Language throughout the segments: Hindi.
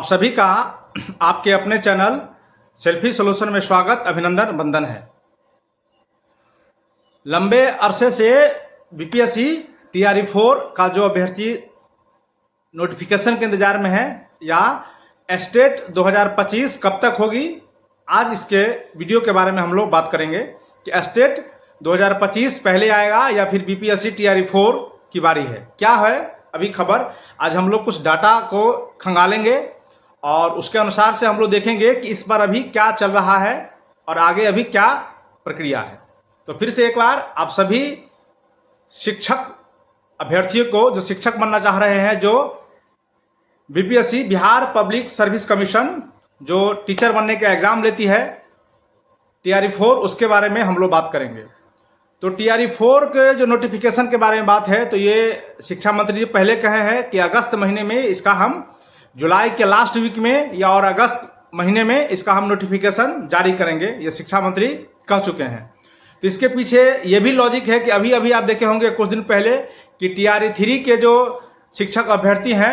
आप सभी का आपके अपने चैनल सेल्फी सॉल्यूशन में स्वागत, अभिनंदन, वंदन है। लंबे अरसे से बीपीएससी टीआरई 4 का जो अभ्यर्थी नोटिफिकेशन के इंतजार में है या स्टेट 2025 कब तक होगी, आज इसके वीडियो के बारे में हम लोग बात करेंगे कि स्टेट 2025 पहले आएगा या फिर बीपीएससी टीआरई 4 की बारी है। क्या है अभी खबर, आज हम लोग कुछ डाटा को खंगालेंगे और उसके अनुसार से हम लोग देखेंगे कि इस बार अभी क्या चल रहा है और आगे अभी क्या प्रक्रिया है। तो फिर से एक बार आप सभी शिक्षक अभ्यर्थियों को, जो शिक्षक बनना चाह रहे हैं, जो BPSC Bihar public service commission जो टीचर बनने का एग्जाम लेती है टीआरई 4, उसके बारे में हम लोग बात करेंगे। तो टीआरई 4 के जो नोटिफिकेशन के बारे में बात है, तो ये शिक्षा मंत्री जी पहले कहे हैं कि अगस्त महीने में इसका हम, जुलाई के लास्ट वीक में या और अगस्त महीने में इसका हम नोटिफिकेशन जारी करेंगे, ये शिक्षा मंत्री कह चुके हैं। तो इसके पीछे ये भी लॉजिक है कि अभी अभी आप देखे होंगे कुछ दिन पहले कि टीआरई 3 के जो शिक्षक अभ्यर्थी हैं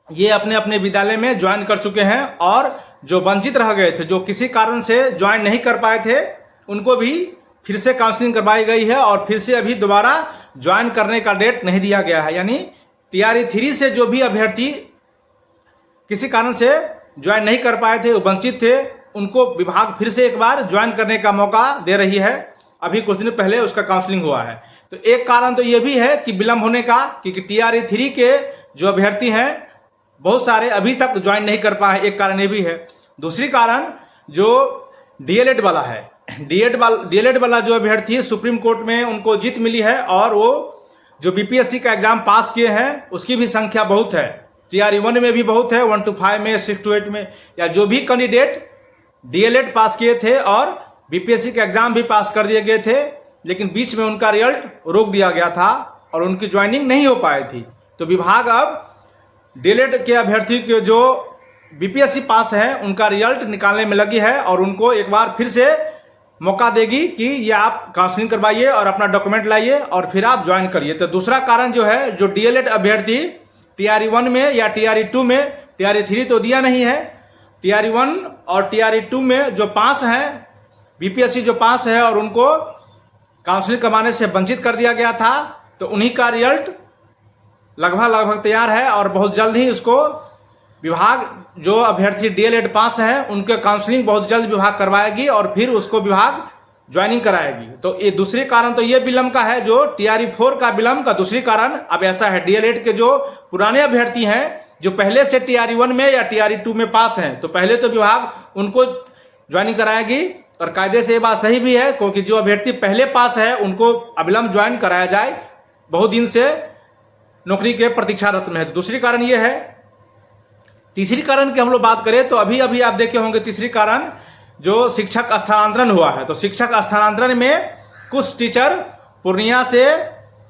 ये अपने अपने विद्यालय में ज्वाइन कर चुके हैं और जो वंचित रह गए थे, जो किसी कारण से ज्वाइन नहीं कर पाए थे, उनको भी फिर से काउंसलिंग करवाई गई है और फिर से अभी दोबारा ज्वाइन करने का डेट नहीं दिया गया है। यानी टीआरई 3 से जो भी अभ्यर्थी किसी कारण से ज्वाइन नहीं कर पाए थे, वंचित थे, उनको विभाग फिर से एक बार ज्वाइन करने का मौका दे रही है। अभी कुछ दिन पहले उसका काउंसलिंग हुआ है। तो एक कारण तो ये भी है कि विलंब होने का, क्योंकि टीआरई 3 के जो अभ्यर्थी हैं बहुत सारे अभी तक ज्वाइन नहीं कर पाए, एक कारण ये भी है। दूसरी कारण जो डीएलएड वाला है, डीएलएड वाला जो अभ्यर्थी है, सुप्रीम कोर्ट में उनको जीत मिली है और वो जो बीपीएससी का एग्जाम पास किए हैं उसकी भी संख्या बहुत है। टीआरई 1 में भी बहुत है, 1 to 5 में, 6 to 8 में, या जो भी कैंडिडेट डीएलएड पास किए थे और बीपीएससी का एग्जाम भी पास कर दिए गए थे, लेकिन बीच में उनका रिजल्ट रोक दिया गया था और उनकी ज्वाइनिंग नहीं हो पाई थी। तो विभाग अब डीएलएड के अभ्यर्थी के जो बीपीएससी पास है उनका रिजल्ट निकालने में लगी है और उनको एक बार फिर से मौका देगी कि ये आप काउंसलिंग करवाइए और अपना डॉक्यूमेंट लाइए और फिर आप ज्वाइन करिए। तो दूसरा कारण जो है, जो डीएलएड अभ्यर्थी टीआरई 1 में या टीआरई 2 में, टीआरई 3 तो दिया नहीं है, टीआरई 1 और टीआरई 2 में जो पास हैं, बीपीएससी जो पास है और उनको काउंसलिंग करवाने से वंचित कर दिया गया था, तो उन्हीं का रिजल्ट लगभग तैयार है और बहुत जल्द ही उसको विभाग, जो अभ्यर्थी डीएलएड पास है उनके काउंसलिंग बहुत जल्द विभाग करवाएगी और फिर उसको विभाग ज्वाइनिंग कराएगी। तो ये दूसरी कारण तो ये विलंब का है, जो टीआरई 4 का विलंब का दूसरी कारण अब ऐसा है, डीएलएड के जो पुराने अभ्यर्थी हैं जो पहले से टीआरई 1 में या टीआरई 2 में पास हैं, तो पहले तो विभाग उनको ज्वाइनिंग कराएगी और कायदे से ये बात सही भी है, क्योंकि जो अभ्यर्थी पहले पास है उनको अविलंब ज्वाइन कराया जाए, बहुत दिन से नौकरी के प्रतीक्षारत में है। दूसरी कारण ये है। तीसरी कारण की हम लोग बात करें तो अभी अभी आप देखे होंगे तीसरी कारण जो शिक्षक स्थानांतरण हुआ है। तो शिक्षक स्थानांतरण में कुछ टीचर पूर्णिया से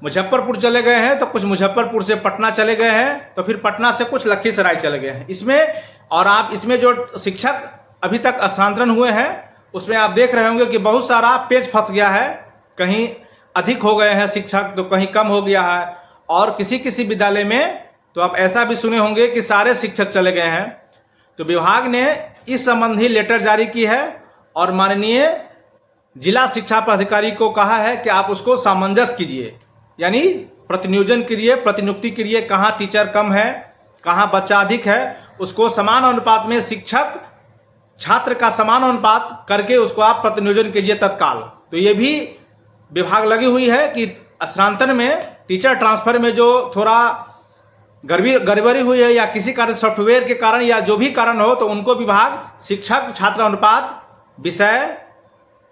मुजफ्फरपुर चले गए हैं, तो कुछ मुजफ्फरपुर से पटना चले गए हैं, तो फिर पटना से कुछ लखीसराय चले गए हैं। इसमें और आप इसमें जो शिक्षक अभी तक स्थानांतरण हुए हैं उसमें आप देख रहे होंगे कि बहुत सारा पेच फंस गया है, कहीं अधिक हो गए हैं शिक्षक तो कहीं कम हो गया है, और किसी किसी विद्यालय में तो आप ऐसा भी सुने होंगे कि सारे शिक्षक चले गए हैं। तो विभाग ने इस संबंधी लेटर जारी की है और माननीय जिला शिक्षा पदाधिकारी को कहा है कि आप उसको सामंजस्य कीजिए, यानी प्रतिनियोजन करिए, प्रतिनियुक्ति करिए, कहाँ टीचर कम है, कहाँ बच्चा अधिक है, उसको समान अनुपात में शिक्षक छात्र का समान अनुपात करके उसको आप प्रतिनियोजन कीजिए तत्काल। तो ये भी विभाग लगी हुई है कि स्थानांतरण में, टीचर ट्रांसफर में जो थोड़ा गड़बड़ी हुई है या किसी कारण सॉफ्टवेयर के कारण या जो भी कारण हो, तो उनको विभाग शिक्षक छात्र अनुपात, विषय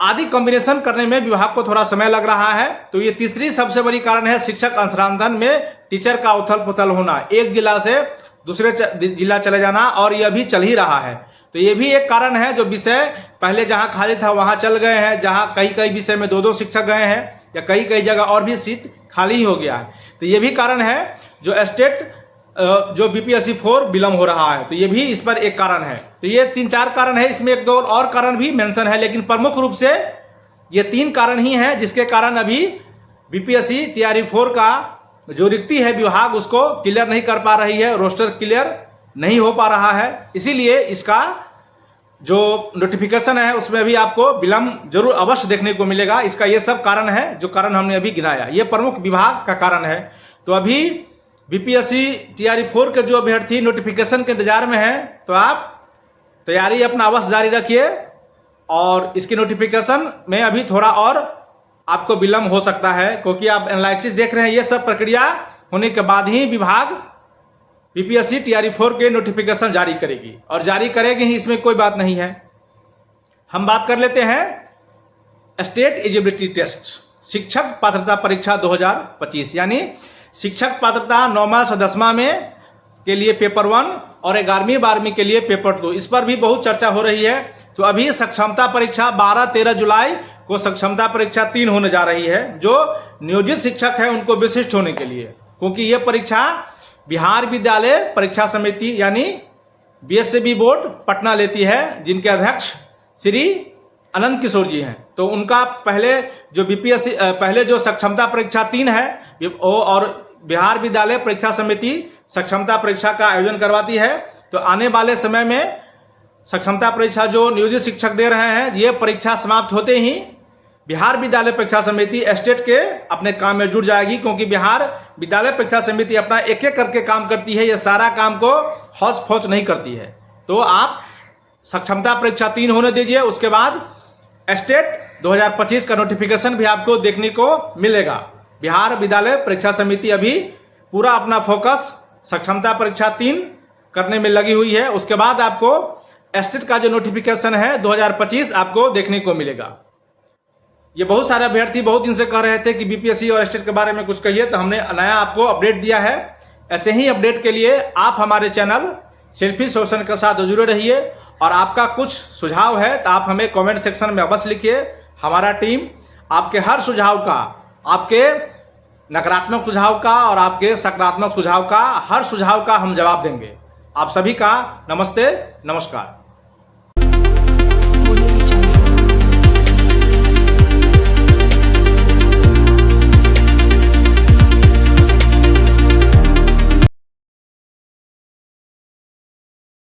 आदि कॉम्बिनेशन करने में विभाग को थोड़ा समय लग रहा है। तो ये तीसरी सबसे बड़ी कारण है शिक्षक स्थानांतरण में टीचर का उथल पुथल होना, एक जिला से दूसरे जिला चले जाना, और यह भी चल ही रहा है। तो ये भी एक कारण है, जो विषय पहले जहां खाली था वहां चल गए हैं, जहां कई विषय में 2-2 शिक्षक गए हैं या कई जगह और भी सीट खाली ही हो गया है। तो ये भी कारण है जो स्टेट जो बीपीएससी 4 विलंब हो रहा है। तो ये भी इस पर एक कारण है। तो ये 3-4 कारण है, इसमें 1-2 और कारण भी मेंशन है, लेकिन प्रमुख रूप से ये 3 कारण ही हैं जिसके कारण अभी बीपीएससी टीआरई 4 का जो रिक्ति है विभाग उसको क्लियर नहीं कर पा रही है, रोस्टर क्लियर नहीं हो पा रहा है, इसीलिए इसका जो नोटिफिकेशन है उसमें भी आपको विलंब जरूर अवश्य देखने को मिलेगा। इसका ये सब कारण है जो कारण हमने अभी गिनाया, ये प्रमुख विभाग का कारण है। तो अभी बीपीएससी टीआरई 4 के जो अभ्यर्थी नोटिफिकेशन के इंतजार में हैं, तो आप तैयारी अपना अवश्य जारी रखिए और इसकी नोटिफिकेशन में अभी थोड़ा और आपको विलंब हो सकता है, क्योंकि आप एनालिसिस देख रहे हैं। ये सब प्रक्रिया होने के बाद ही विभाग बीपीएससी टीआरई 4 के नोटिफिकेशन जारी करेगी, और जारी करेगी ही, इसमें कोई बात नहीं है। हम बात कर लेते हैं स्टेट एलिजिबिलिटी टेस्ट, शिक्षक पात्रता परीक्षा 2025, यानी शिक्षक पात्रता 9वां से 10वां में के लिए पेपर 1 और 11वीं 12वीं के लिए पेपर 2, इस पर भी बहुत चर्चा हो रही है। तो अभी सक्षमता परीक्षा 12-13 जुलाई को सक्षमता परीक्षा 3 होने जा रही है, जो नियोजित शिक्षक है उनको विशिष्ट होने के लिए, क्योंकि ये परीक्षा बिहार विद्यालय परीक्षा समिति यानी बीएससीबी बोर्ड पटना लेती है, जिनके अध्यक्ष श्री अनंत किशोर जी हैं। तो उनका पहले जो बीपीएससी पहले जो सक्षमता परीक्षा 3 है और बिहार विद्यालय परीक्षा समिति सक्षमता परीक्षा का आयोजन करवाती है। तो आने वाले समय में सक्षमता परीक्षा जो नियोजित शिक्षक दे रहे हैं, ये परीक्षा समाप्त होते ही बिहार विद्यालय परीक्षा समिति स्टेट के अपने काम में जुट जाएगी, क्योंकि बिहार विद्यालय परीक्षा समिति अपना एक एक करके काम करती है, ये सारा काम को हौच फौच नहीं करती है। तो आप सक्षमता परीक्षा 3 होने दीजिए, उसके बाद स्टेट 2025 का नोटिफिकेशन भी आपको देखने को मिलेगा। बिहार विद्यालय परीक्षा समिति अभी पूरा अपना फोकस सक्षमता परीक्षा 3 करने में लगी हुई है, उसके बाद आपको स्टेट का जो नोटिफिकेशन है 2025 आपको देखने को मिलेगा। ये बहुत सारे अभ्यर्थी बहुत दिन से कह रहे थे कि बीपीएससी और स्टेट के बारे में कुछ कहिए, तो हमने नया आपको अपडेट दिया है। ऐसे ही अपडेट के लिए आप हमारे चैनल सेल्फी सोल्यूशन के साथ जुड़े रहिए, और आपका कुछ सुझाव है तो आप हमें कमेंट सेक्शन में अवश्य लिखिए। हमारा टीम आपके हर सुझाव का, आपके नकारात्मक सुझाव का और आपके सकारात्मक सुझाव का, हर सुझाव का हम जवाब देंगे। आप सभी का नमस्ते, नमस्कार।